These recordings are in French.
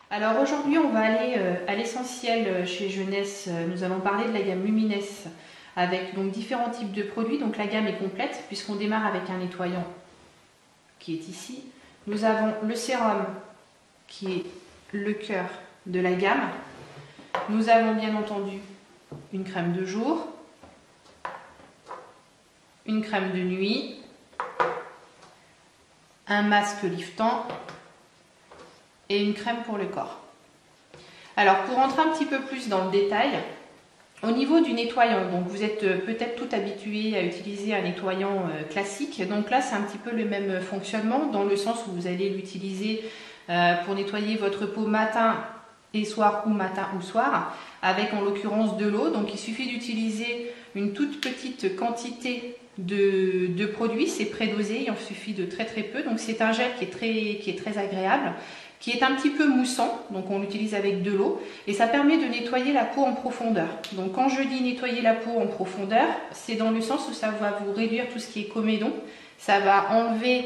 Alors aujourd'hui, on va aller à l'essentiel chez Jeunesse. Nous allons parler de la gamme Lumines avec donc différents types de produits. Donc la gamme est complète puisqu'on démarre avec un nettoyant qui est ici. Nous avons le sérum qui est le cœur de la gamme. Nous avons bien entendu une crème de jour, une crème de nuit, un masque liftant et une crème pour le corps. Alors pour rentrer un petit peu plus dans le détail, au niveau du nettoyant, donc vous êtes peut-être tout habitué à utiliser un nettoyant classique, donc là c'est un petit peu le même fonctionnement dans le sens où vous allez l'utiliser pour nettoyer votre peau matin et soir ou matin ou soir avec en l'occurrence de l'eau. Donc il suffit d'utiliser une toute petite quantité de produit, c'est prédosé, il en suffit de très peu, donc c'est un gel qui est très agréable, qui est un petit peu moussant, donc on l'utilise avec de l'eau et ça permet de nettoyer la peau en profondeur. Donc quand je dis nettoyer la peau en profondeur, c'est dans le sens où ça va vous réduire tout ce qui est comédon, ça va enlever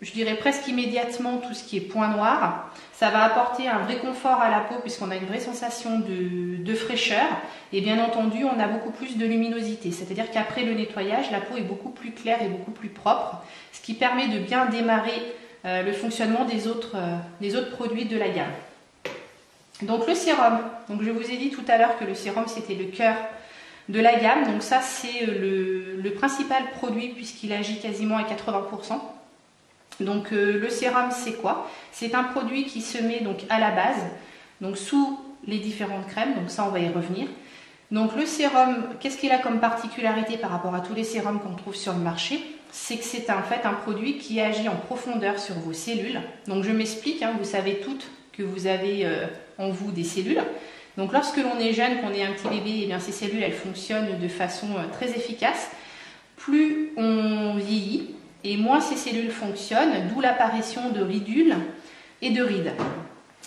je dirais presque immédiatement tout ce qui est point noir, ça va apporter un vrai confort à la peau puisqu'on a une vraie sensation de fraîcheur et bien entendu on a beaucoup plus de luminosité, c'est-à-dire qu'après le nettoyage la peau est beaucoup plus claire et beaucoup plus propre, ce qui permet de bien démarrer le fonctionnement des autres produits de la gamme. Donc le sérum, donc je vous ai dit tout à l'heure que le sérum c'était le cœur de la gamme, donc ça c'est le principal produit puisqu'il agit quasiment à 80%. Donc le sérum c'est quoi? C'est un produit qui se met donc à la base, donc sous les différentes crèmes, donc ça on va y revenir. Donc le sérum, qu'est-ce qu'il a comme particularité par rapport à tous les sérums qu'on trouve sur le marché? C'est que c'est en fait un produit qui agit en profondeur sur vos cellules. Donc je m'explique, hein, vous savez toutes que vous avez en vous des cellules. Donc lorsque l'on est jeune, qu'on est un petit bébé, eh bien, ces cellules elles fonctionnent de façon très efficace. Plus on vieillit et moins ces cellules fonctionnent, d'où l'apparition de ridules et de rides.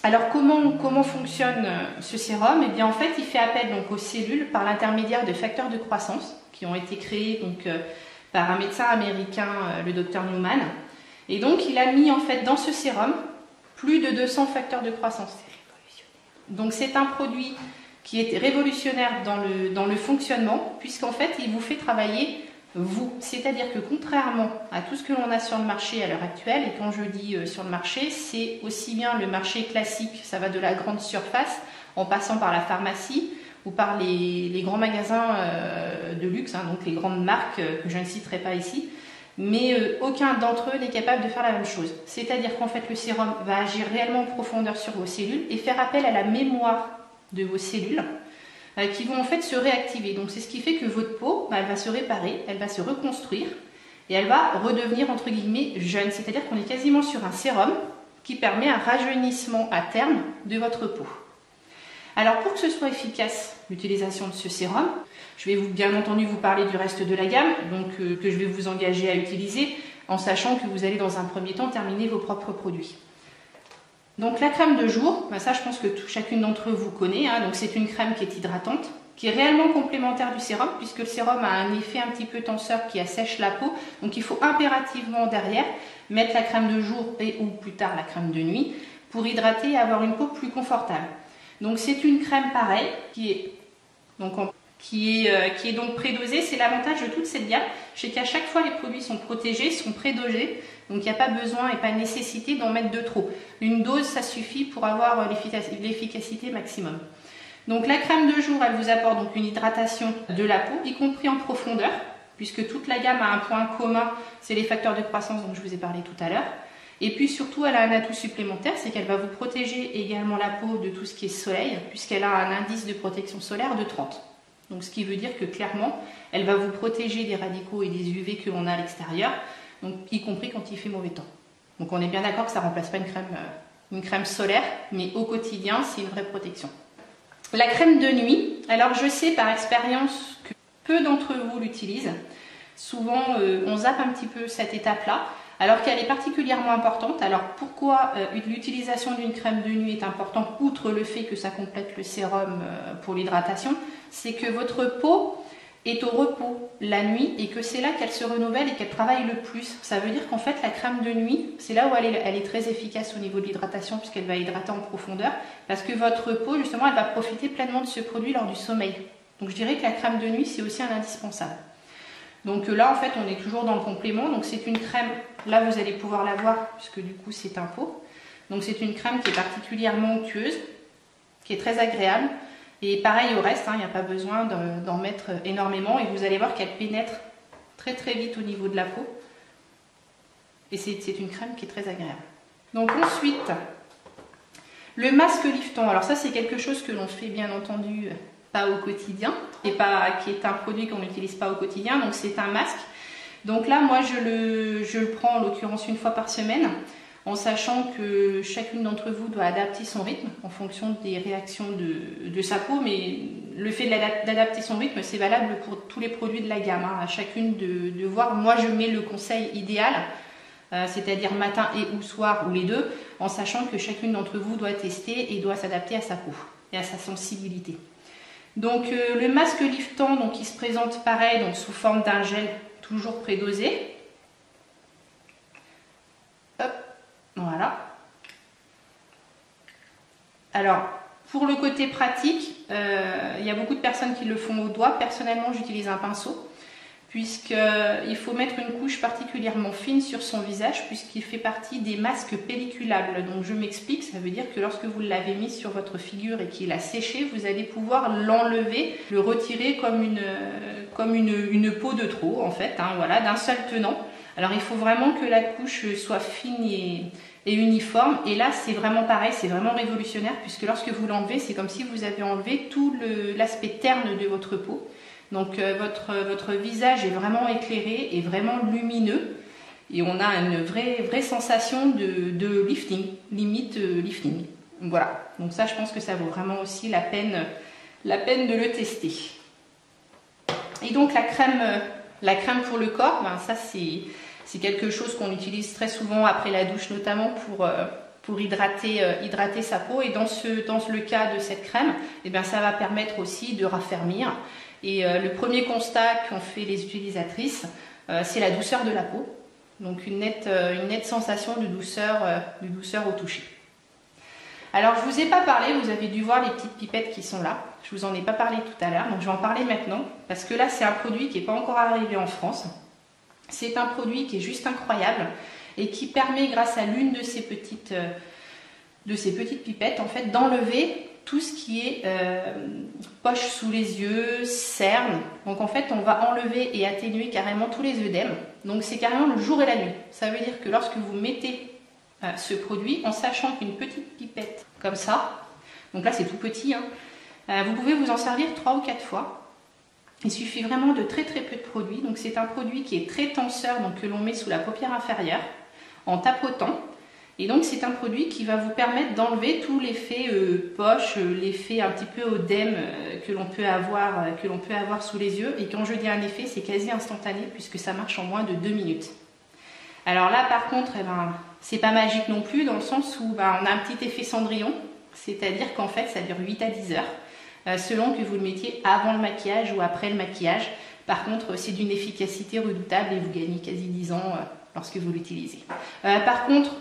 Alors comment fonctionne ce sérum? Eh bien en fait il fait appel donc aux cellules par l'intermédiaire de facteurs de croissance qui ont été créés donc par un médecin américain, le docteur Newman. Et donc il a mis en fait dans ce sérum plus de 200 facteurs de croissance. Donc c'est un produit qui est révolutionnaire dans le fonctionnement puisqu'en fait il vous fait travailler vous. C'est-à-dire que contrairement à tout ce que l'on a sur le marché à l'heure actuelle, et quand je dis sur le marché, c'est aussi bien le marché classique, ça va de la grande surface en passant par la pharmacie ou par les grands magasins de luxe, hein, donc les grandes marques que je ne citerai pas ici, mais aucun d'entre eux n'est capable de faire la même chose. C'est-à-dire qu'en fait le sérum va agir réellement en profondeur sur vos cellules et faire appel à la mémoire de vos cellules qui vont en fait se réactiver. Donc c'est ce qui fait que votre peau, elle va se réparer, elle va se reconstruire et elle va redevenir entre guillemets jeune. C'est-à-dire qu'on est quasiment sur un sérum qui permet un rajeunissement à terme de votre peau. Alors pour que ce soit efficace l'utilisation de ce sérum, je vais bien entendu vous parler du reste de la gamme, donc que je vais vous engager à utiliser en sachant que vous allez dans un premier temps terminer vos propres produits. Donc la crème de jour, ça je pense que chacune d'entre vous connaît, hein, donc c'est une crème qui est hydratante, qui est réellement complémentaire du sérum puisque le sérum a un effet un petit peu tenseur qui assèche la peau, donc il faut impérativement derrière mettre la crème de jour et ou plus tard la crème de nuit pour hydrater et avoir une peau plus confortable. Donc c'est une crème pareille qui est donc prédosée. C'est l'avantage de toute cette gamme, c'est qu'à chaque fois les produits sont protégés, sont prédosés, donc il n'y a pas besoin et pas nécessité d'en mettre de trop. Une dose ça suffit pour avoir l'efficacité maximum. Donc la crème de jour elle vous apporte donc une hydratation de la peau, y compris en profondeur, puisque toute la gamme a un point commun, c'est les facteurs de croissance dont je vous ai parlé tout à l'heure. Et puis surtout, elle a un atout supplémentaire, c'est qu'elle va vous protéger également la peau de tout ce qui est soleil, puisqu'elle a un indice de protection solaire de 30. Donc ce qui veut dire que clairement, elle va vous protéger des radicaux et des UV que l'on a à l'extérieur, donc y compris quand il fait mauvais temps. Donc on est bien d'accord que ça ne remplace pas une crème solaire, mais au quotidien, c'est une vraie protection. La crème de nuit, alors je sais par expérience que peu d'entre vous l'utilisent. Souvent, on zappe un petit peu cette étape-là, alors qu'elle est particulièrement importante. Alors pourquoi l'utilisation d'une crème de nuit est importante, outre le fait que ça complète le sérum pour l'hydratation, c'est que votre peau est au repos la nuit et que c'est là qu'elle se renouvelle et qu'elle travaille le plus. Ça veut dire qu'en fait la crème de nuit, c'est là où elle est très efficace au niveau de l'hydratation puisqu'elle va hydrater en profondeur parce que votre peau justement elle va profiter pleinement de ce produit lors du sommeil. Donc je dirais que la crème de nuit c'est aussi un indispensable. Donc là en fait on est toujours dans le complément, donc c'est une crème, là vous allez pouvoir la voir puisque du coup c'est un pot. Donc c'est une crème qui est particulièrement onctueuse, qui est très agréable. Et pareil au reste, il n'y a pas besoin d'en mettre énormément et vous allez voir qu'elle pénètre très très vite au niveau de la peau. Et c'est une crème qui est très agréable. Donc ensuite, le masque liftant. Alors ça c'est quelque chose que l'on fait bien entendu pas au quotidien et qui est un produit qu'on n'utilise pas au quotidien. Donc c'est un masque. Donc là moi je le prends en l'occurrence une fois par semaine, en sachant que chacune d'entre vous doit adapter son rythme en fonction des réactions de sa peau, mais le fait d'adapter son rythme, c'est valable pour tous les produits de la gamme, à chacune de voir. Moi, je mets le conseil idéal, c'est-à-dire matin et ou soir, ou les deux, en sachant que chacune d'entre vous doit tester et doit s'adapter à sa peau et à sa sensibilité. Donc, le masque liftant, donc, il se présente pareil, donc, sous forme d'un gel, toujours prédosé. Voilà. Alors, pour le côté pratique, il y a beaucoup de personnes qui le font au doigt. Personnellement, j'utilise un pinceau, puisqu'il faut mettre une couche particulièrement fine sur son visage, puisqu'il fait partie des masques pelliculables. Donc, je m'explique, ça veut dire que lorsque vous l'avez mis sur votre figure et qu'il a séché, vous allez pouvoir l'enlever, le retirer comme une peau de trop, en fait, voilà, d'un seul tenant. Alors il faut vraiment que la couche soit fine et uniforme, et là c'est vraiment pareil, c'est vraiment révolutionnaire puisque lorsque vous l'enlevez, c'est comme si vous avez enlevé tout l'aspect terne de votre peau. Donc votre visage est vraiment éclairé et vraiment lumineux et on a une vraie sensation de lifting, limite lifting. Voilà, donc ça je pense que ça vaut vraiment aussi la peine de le tester. Et donc la crème pour le corps, ça c'est quelque chose qu'on utilise très souvent après la douche, notamment pour hydrater sa peau. Et dans le cas de cette crème, ça va permettre aussi de raffermir. Et le premier constat qu'ont fait les utilisatrices, c'est la douceur de la peau. Donc une nette sensation de douceur au toucher. Alors je ne vous ai pas parlé, vous avez dû voir les petites pipettes qui sont là. Je ne vous en ai pas parlé tout à l'heure, donc je vais en parler maintenant. Parce que là c'est un produit qui n'est pas encore arrivé en France. C'est un produit qui est juste incroyable et qui permet, grâce à l'une de ces petites pipettes, en fait, d'enlever tout ce qui est poche sous les yeux, cernes. Donc en fait, on va enlever et atténuer carrément tous les œdèmes. Donc c'est carrément le jour et la nuit. Ça veut dire que lorsque vous mettez ce produit, en sachant qu'une petite pipette comme ça, donc là c'est tout petit, vous pouvez vous en servir 3 ou 4 fois. Il suffit vraiment de très peu de produit. Donc c'est un produit qui est très tenseur, donc que l'on met sous la paupière inférieure en tapotant. Et donc c'est un produit qui va vous permettre d'enlever tout l'effet poche, l'effet un petit peu œdème que l'on peut avoir sous les yeux. Et quand je dis un effet, c'est quasi instantané puisque ça marche en moins de 2 minutes. Alors là par contre, c'est pas magique non plus dans le sens où on a un petit effet Cendrillon. C'est-à-dire qu'en fait ça dure 8 à 10 heures. Selon que vous le mettiez avant le maquillage ou après le maquillage. Par contre, c'est d'une efficacité redoutable et vous gagnez quasi 10 ans lorsque vous l'utilisez. Par contre,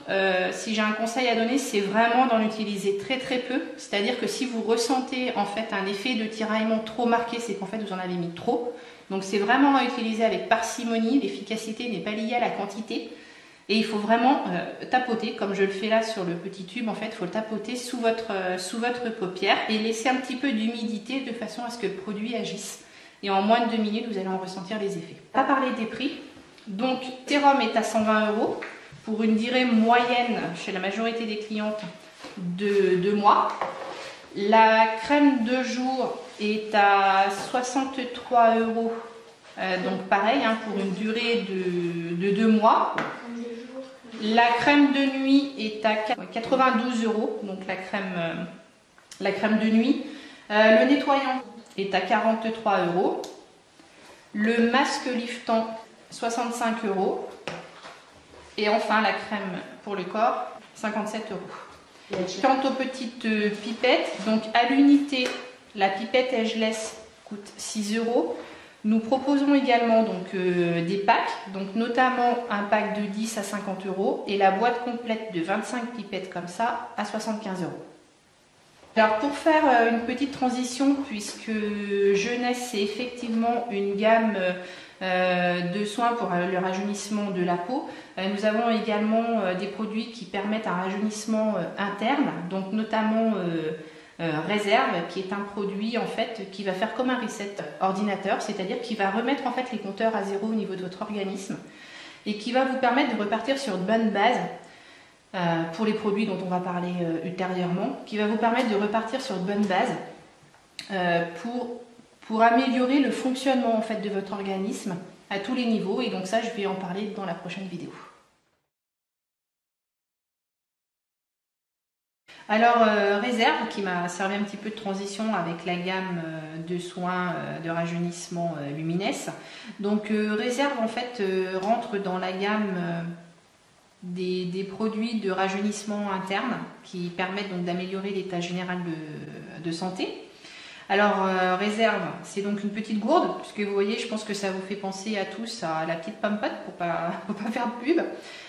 si j'ai un conseil à donner, c'est vraiment d'en utiliser très peu. C'est-à-dire que si vous ressentez en fait un effet de tiraillement trop marqué, c'est qu'en fait vous en avez mis trop. Donc c'est vraiment à utiliser avec parcimonie. L'efficacité n'est pas liée à la quantité. Et il faut vraiment tapoter, comme je le fais là sur le petit tube, en fait, il faut le tapoter sous votre paupière et laisser un petit peu d'humidité de façon à ce que le produit agisse. Et en moins de 2 minutes, vous allez en ressentir les effets. Pas parler des prix. Donc, sérum est à 120 € pour une durée moyenne chez la majorité des clientes de 2 mois. La crème de jour est à 63 €. Donc pareil, pour une durée de 2 mois. La crème de nuit est à 92 €, donc la crème de nuit. Le nettoyant est à 43 €. Le masque liftant, 65 €. Et enfin la crème pour le corps, 57 €. Quant aux petites pipettes, donc à l'unité, la pipette Ageless coûte 6 €. Nous proposons également donc, des packs, donc notamment un pack de 10 à 50 € et la boîte complète de 25 pipettes comme ça à 75 €. Alors pour faire une petite transition, puisque Jeunesse c'est effectivement une gamme de soins pour le rajeunissement de la peau, nous avons également des produits qui permettent un rajeunissement interne, donc notamment Réserve, qui est un produit en fait qui va faire comme un reset ordinateur, c'est-à-dire qui va remettre en fait les compteurs à zéro au niveau de votre organisme et qui va vous permettre de repartir sur de bonnes bases pour les produits dont on va parler ultérieurement, qui va vous permettre de repartir sur de bonnes bases pour améliorer le fonctionnement en fait de votre organisme à tous les niveaux, et donc ça je vais en parler dans la prochaine vidéo. Alors Réserve, qui m'a servi un petit peu de transition avec la gamme de soins de rajeunissement Lumines. Donc Réserve en fait rentre dans la gamme des produits de rajeunissement interne qui permettent donc d'améliorer l'état général de santé. Alors Réserve, c'est donc une petite gourde, puisque vous voyez, je pense que ça vous fait penser à tous à la petite pompette pour pas faire de pub.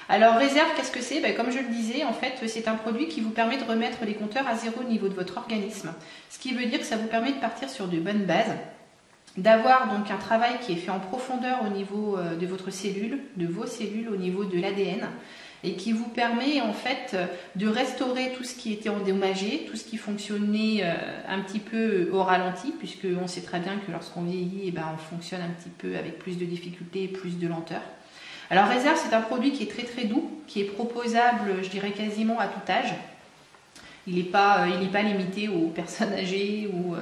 Alors Réserve, qu'est-ce que c'est? Comme je le disais, en fait, c'est un produit qui vous permet de remettre les compteurs à zéro au niveau de votre organisme. Ce qui veut dire que ça vous permet de partir sur de bonnes bases, d'avoir donc un travail qui est fait en profondeur au niveau de votre cellule, de vos cellules, au niveau de l'ADN, et qui vous permet en fait de restaurer tout ce qui était endommagé, tout ce qui fonctionnait un petit peu au ralenti, puisque on sait très bien que lorsqu'on vieillit, on fonctionne un petit peu avec plus de difficultés et plus de lenteur. Alors Réserve, c'est un produit qui est très très doux, qui est proposable, je dirais quasiment à tout âge. Il n'est pas limité aux personnes âgées ou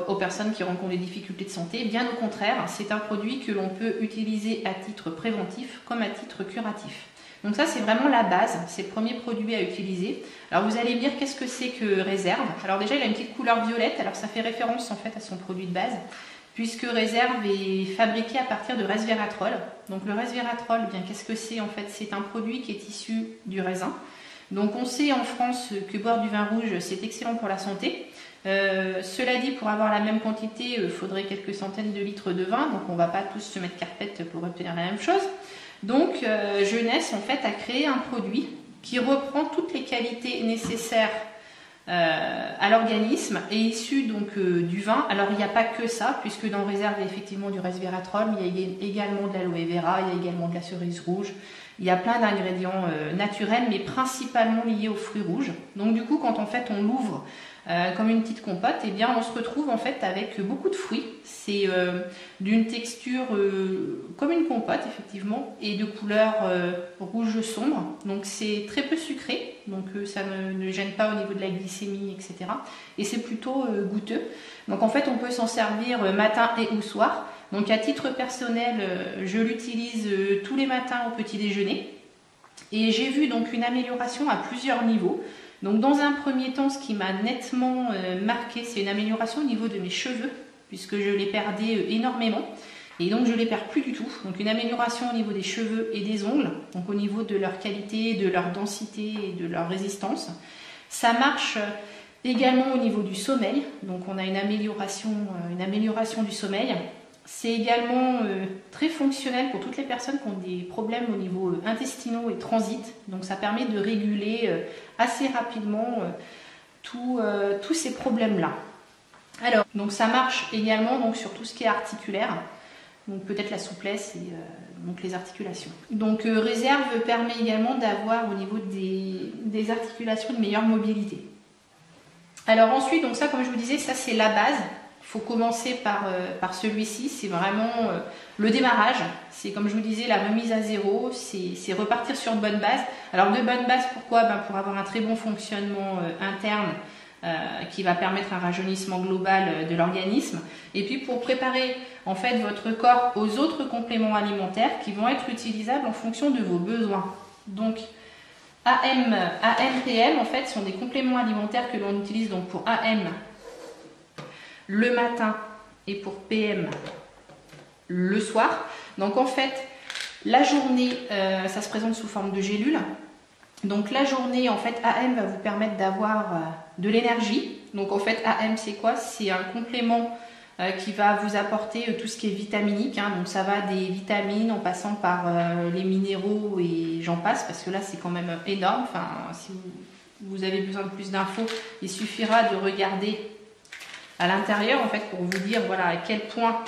aux personnes qui rencontrent des difficultés de santé. Bien au contraire, c'est un produit que l'on peut utiliser à titre préventif comme à titre curatif. Donc ça, c'est vraiment la base, c'est le premier produit à utiliser. Alors vous allez me dire, qu'est-ce que c'est que Réserve? Alors déjà, il a une petite couleur violette, alors ça fait référence en fait à son produit de base, puisque Réserve est fabriqué à partir de resveratrol. Donc le resveratrol, qu'est-ce que c'est en fait? C'est un produit qui est issu du raisin. Donc on sait en France que boire du vin rouge, c'est excellent pour la santé. Cela dit, pour avoir la même quantité, il faudrait quelques centaines de litres de vin, donc on ne va pas tous se mettre carpette pour obtenir la même chose. Donc Jeunesse en fait a créé un produit qui reprend toutes les qualités nécessaires à l'organisme et issu donc du vin. Alors il n'y a pas que ça, puisque dans Réserve il y a effectivement du resveratrol, mais il y a également de l'aloe vera, il y a également de la cerise rouge. Il y a plein d'ingrédients naturels, mais principalement liés aux fruits rouges. Donc du coup, quand en fait on l'ouvre comme une petite compote, on se retrouve en fait avec beaucoup de fruits. C'est d'une texture comme une compote effectivement, et de couleur rouge sombre. Donc c'est très peu sucré, donc ça ne gêne pas au niveau de la glycémie, etc. Et c'est plutôt goûteux. Donc en fait on peut s'en servir matin et au soir. Donc à titre personnel, je l'utilise tous les matins au petit déjeuner. Et j'ai vu donc une amélioration à plusieurs niveaux. Donc dans un premier temps, ce qui m'a nettement marqué, c'est une amélioration au niveau de mes cheveux, puisque je les perdais énormément. Et donc je ne les perds plus du tout. Donc une amélioration au niveau des cheveux et des ongles, donc au niveau de leur qualité, de leur densité et de leur résistance. Ça marche également au niveau du sommeil. Donc on a une amélioration du sommeil. C'est également très fonctionnel pour toutes les personnes qui ont des problèmes au niveau intestinaux et transit. Donc ça permet de réguler assez rapidement tous ces problèmes-là. Alors, donc ça marche également donc, sur tout ce qui est articulaire. Donc peut-être la souplesse et donc les articulations. Donc Réserve permet également d'avoir au niveau des articulations une meilleure mobilité. Alors ensuite, donc ça comme je vous disais, ça c'est la base. Il faut commencer par celui-ci, c'est vraiment le démarrage. C'est comme je vous disais, la remise à zéro, c'est repartir sur de bonnes bases. Alors de bonnes bases, pourquoi? Pour avoir un très bon fonctionnement interne qui va permettre un rajeunissement global de l'organisme. Et puis pour préparer en fait votre corps aux autres compléments alimentaires qui vont être utilisables en fonction de vos besoins. Donc AM, PM en fait sont des compléments alimentaires que l'on utilise donc pour AM le matin et pour PM le soir. Donc en fait la journée ça se présente sous forme de gélules. Donc la journée en fait AM va vous permettre d'avoir de l'énergie. Donc en fait AM c'est quoi? C'est un complément qui va vous apporter tout ce qui est vitaminique, hein. Donc ça va des vitamines en passant par les minéraux et j'en passe, parce que là c'est quand même énorme. Enfin, si vous avez besoin de plus d'infos, il suffira de regarder à l'intérieur en fait pour vous dire voilà à quel point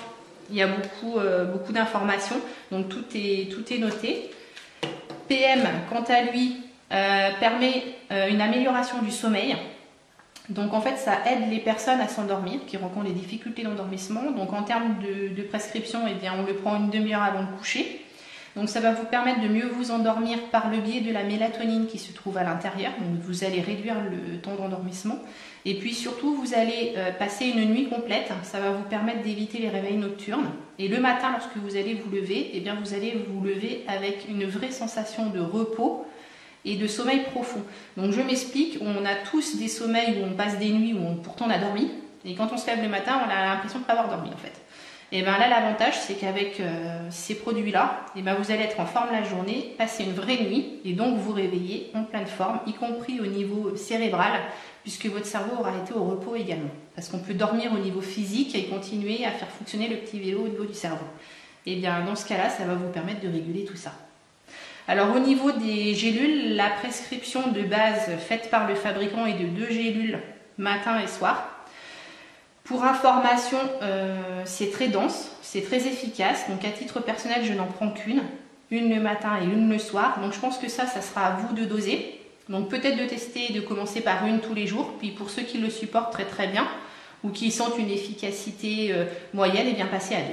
il y a beaucoup d'informations. Donc tout est noté. PM, quant à lui, permet une amélioration du sommeil. Donc en fait, ça aide les personnes à s'endormir, qui rencontrent des difficultés d'endormissement. Donc en termes de prescription, eh bien, on le prend une demi-heure avant de coucher. Donc ça va vous permettre de mieux vous endormir par le biais de la mélatonine qui se trouve à l'intérieur. Donc vous allez réduire le temps d'endormissement. Et puis surtout, vous allez passer une nuit complète. Ça va vous permettre d'éviter les réveils nocturnes. Et le matin, lorsque vous allez vous lever, eh bien, vous allez vous lever avec une vraie sensation de repos et de sommeil profond. Donc je m'explique, on a tous des sommeils où on passe des nuits où pourtant on a dormi. Et quand on se lève le matin, on a l'impression de ne pas avoir dormi en fait. Et bien là, l'avantage, c'est qu'avec ces produits-là, et ben vous allez être en forme la journée, passer une vraie nuit, et donc vous réveiller en pleine forme, y compris au niveau cérébral, puisque votre cerveau aura été au repos également. Parce qu'on peut dormir au niveau physique et continuer à faire fonctionner le petit vélo au niveau du cerveau. Et bien dans ce cas-là, ça va vous permettre de réguler tout ça. Alors au niveau des gélules, la prescription de base faite par le fabricant est de 2 gélules matin et soir. Pour information, c'est très dense, c'est très efficace. Donc à titre personnel, je n'en prends qu'une le matin et une le soir. Donc je pense que ça sera à vous de doser. Donc peut-être de tester et de commencer par une tous les jours. Puis pour ceux qui le supportent très très bien ou qui sentent une efficacité moyenne, et bien passer à 2.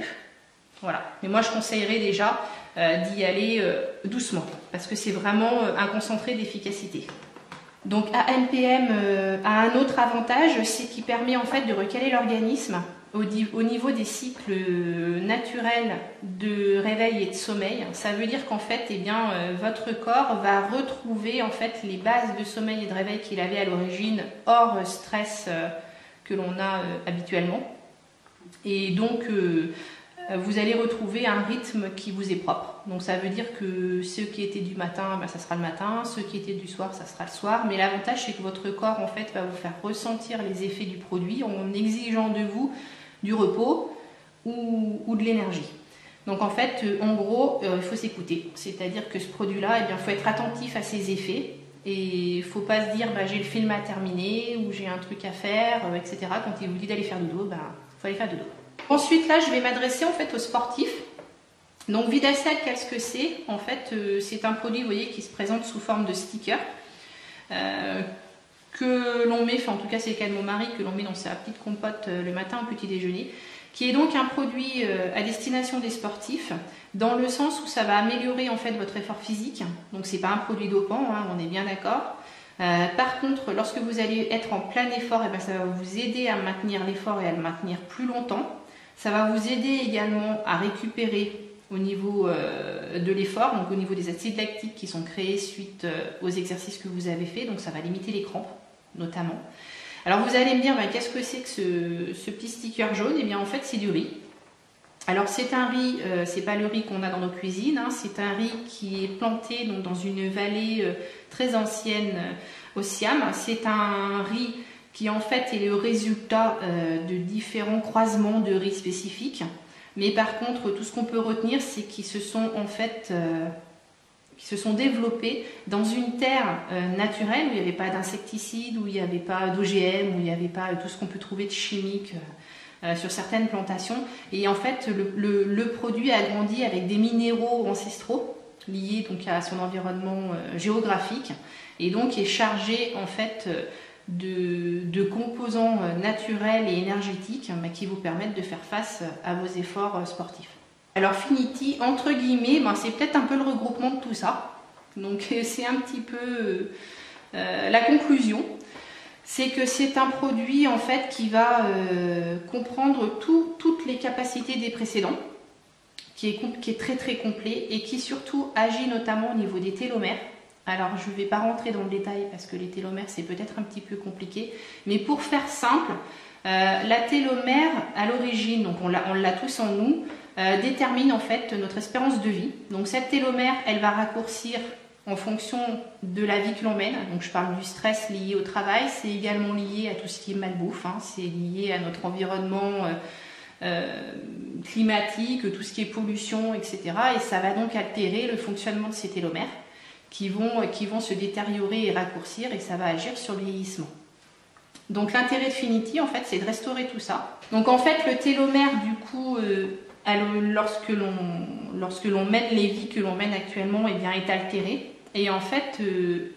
Voilà. Mais moi je conseillerais déjà d'y aller doucement parce que c'est vraiment un concentré d'efficacité. Donc ANPM a un autre avantage, c'est qu'il permet en fait de recaler l'organisme au niveau des cycles naturels de réveil et de sommeil. Ça veut dire qu'en fait, eh bien, votre corps va retrouver en fait les bases de sommeil et de réveil qu'il avait à l'origine hors stress que l'on a habituellement. Et donc vous allez retrouver un rythme qui vous est propre. Donc ça veut dire que ceux qui étaient du matin, ben, ça sera le matin, ceux qui étaient du soir, ça sera le soir. Mais l'avantage, c'est que votre corps en fait va vous faire ressentir les effets du produit en exigeant de vous du repos ou de l'énergie. Donc en fait, en gros, il faut s'écouter. C'est-à-dire que ce produit-là, eh bien, il faut être attentif à ses effets. Et il ne faut pas se dire bah, j'ai le film à terminer ou j'ai un truc à faire, etc. Quand il vous dit d'aller faire dodo, bah, faut aller faire dodo. Ensuite, là, je vais m'adresser en fait aux sportifs. Donc, Vidacell, qu'est-ce que c'est? En fait, c'est un produit, vous voyez, qui se présente sous forme de sticker que l'on met, enfin en tout cas c'est le cas de mon mari, que l'on met dans sa petite compote le matin au petit déjeuner, qui est donc un produit à destination des sportifs, dans le sens où ça va améliorer en fait votre effort physique. Donc, c'est pas un produit dopant, hein, on est bien d'accord. Par contre, lorsque vous allez être en plein effort, et bien, ça va vous aider à maintenir l'effort et à le maintenir plus longtemps. Ça va vous aider également à récupérer au niveau de l'effort, donc au niveau des acides lactiques qui sont créés suite aux exercices que vous avez fait. Donc ça va limiter les crampes notamment. Alors vous allez me dire, ben, qu'est-ce que c'est que ce petit sticker jaune? Et bien en fait c'est du riz. Alors c'est un riz, c'est pas le riz qu'on a dans nos cuisines, hein, c'est un riz qui est planté donc, dans une vallée très ancienne au Siam. C'est un riz qui en fait est le résultat de différents croisements de riz spécifiques. Mais par contre, tout ce qu'on peut retenir, c'est qu'ils se sont en fait qui se sont développés dans une terre naturelle où il n'y avait pas d'insecticides, où il n'y avait pas d'OGM, où il n'y avait pas tout ce qu'on peut trouver de chimique sur certaines plantations. Et en fait, le produit a grandi avec des minéraux ancestraux liés donc à son environnement géographique et donc est chargé en fait de composants naturels et énergétiques qui vous permettent de faire face à vos efforts sportifs. Alors Finity, entre guillemets, c'est peut-être un peu le regroupement de tout ça. Donc c'est un petit peu la conclusion. C'est que c'est un produit en fait qui va comprendre toutes les capacités des précédents, qui est très très complet et qui surtout agit notamment au niveau des télomères. Alors je ne vais pas rentrer dans le détail parce que les télomères c'est peut-être un petit peu compliqué, mais pour faire simple, la télomère à l'origine, donc on l'a tous en nous, détermine en fait notre espérance de vie. Donc cette télomère, elle va raccourcir en fonction de la vie que l'on mène. Donc je parle du stress lié au travail, c'est également lié à tout ce qui est malbouffe, hein. C'est lié à notre environnement climatiques, tout ce qui est pollution, etc. Et ça va donc altérer le fonctionnement de ces télomères qui vont se détériorer et raccourcir, et ça va agir sur le vieillissement. Donc l'intérêt de Finity, en fait, c'est de restaurer tout ça. Donc en fait, le télomère, du coup, lorsque l'on mène les vies que l'on mène actuellement, eh bien, est altéré. Et en fait,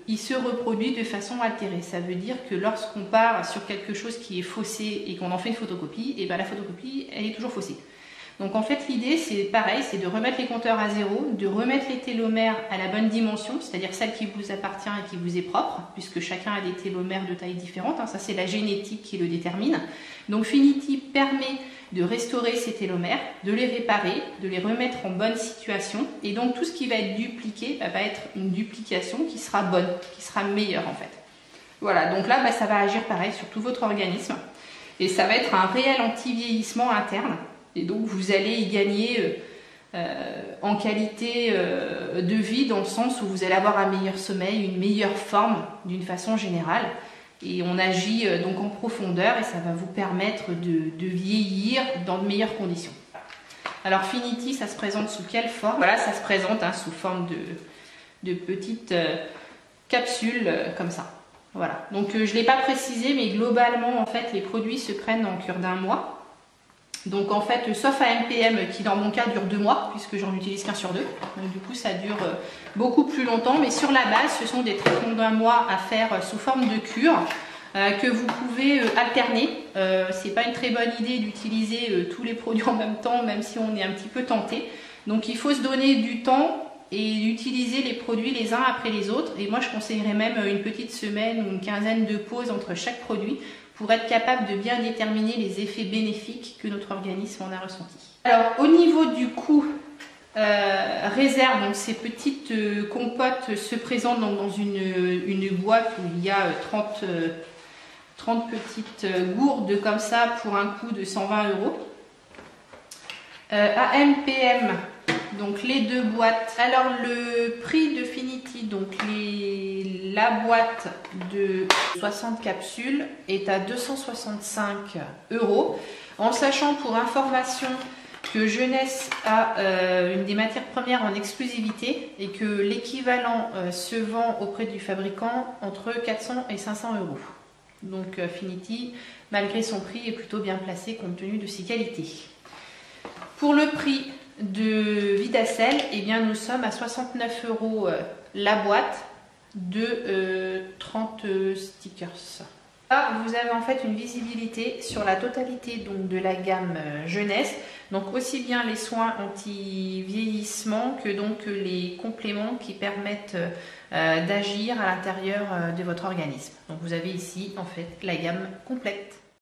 il se reproduit de façon altérée. Ça veut dire que lorsqu'on part sur quelque chose qui est faussé et qu'on en fait une photocopie, et bien la photocopie, elle est toujours faussée. Donc en fait, l'idée, c'est pareil, c'est de remettre les compteurs à zéro, de remettre les télomères à la bonne dimension, c'est-à-dire celle qui vous appartient et qui vous est propre, puisque chacun a des télomères de taille différente, hein, ça c'est la génétique qui le détermine. Donc Finity permet de restaurer ces télomères, de les réparer, de les remettre en bonne situation, et donc tout ce qui va être dupliqué va être une duplication qui sera bonne, qui sera meilleure en fait. Voilà, donc là ça va agir pareil sur tout votre organisme, et ça va être un réel anti-vieillissement interne. Et donc vous allez y gagner en qualité de vie, dans le sens où vous allez avoir un meilleur sommeil, une meilleure forme d'une façon générale. Et on agit donc en profondeur, et ça va vous permettre de vieillir dans de meilleures conditions. Alors Finity, ça se présente sous quelle forme? Voilà, ça se présente sous forme de petites capsules comme ça. Voilà. Donc je ne l'ai pas précisé, mais globalement en fait les produits se prennent en cure d'1 mois. Donc en fait, sauf à MPM qui dans mon cas dure 2 mois, puisque j'en utilise qu'un sur 2. Donc du coup ça dure beaucoup plus longtemps, mais sur la base ce sont des traitements d'1 mois à faire sous forme de cure que vous pouvez alterner. C'est pas une très bonne idée d'utiliser tous les produits en même temps, même si on est un petit peu tenté. Donc il faut se donner du temps et utiliser les produits les uns après les autres. Et moi je conseillerais même une petite semaine ou une quinzaine de pauses entre chaque produit, pour être capable de bien déterminer les effets bénéfiques que notre organisme en a ressentis. Alors au niveau du coût réserve, donc ces petites compotes se présentent dans une boîte où il y a 30 petites gourdes comme ça pour un coût de 120 €. À MPM, donc les 2 boîtes. Alors le prix de Finity, donc la boîte de 60 capsules est à 265 €, en sachant pour information que Jeunesse a une des matières premières en exclusivité et que l'équivalent se vend auprès du fabricant entre 400 et 500 €. Donc Finity, malgré son prix, est plutôt bien placé compte tenu de ses qualités. Pour le prix de Vidacel, eh bien, nous sommes à 69 € la boîte de 30 stickers. Là, vous avez en fait une visibilité sur la totalité donc, de la gamme jeunesse, donc aussi bien les soins anti-vieillissement que donc les compléments qui permettent d'agir à l'intérieur de votre organisme. Donc vous avez ici en fait la gamme complète.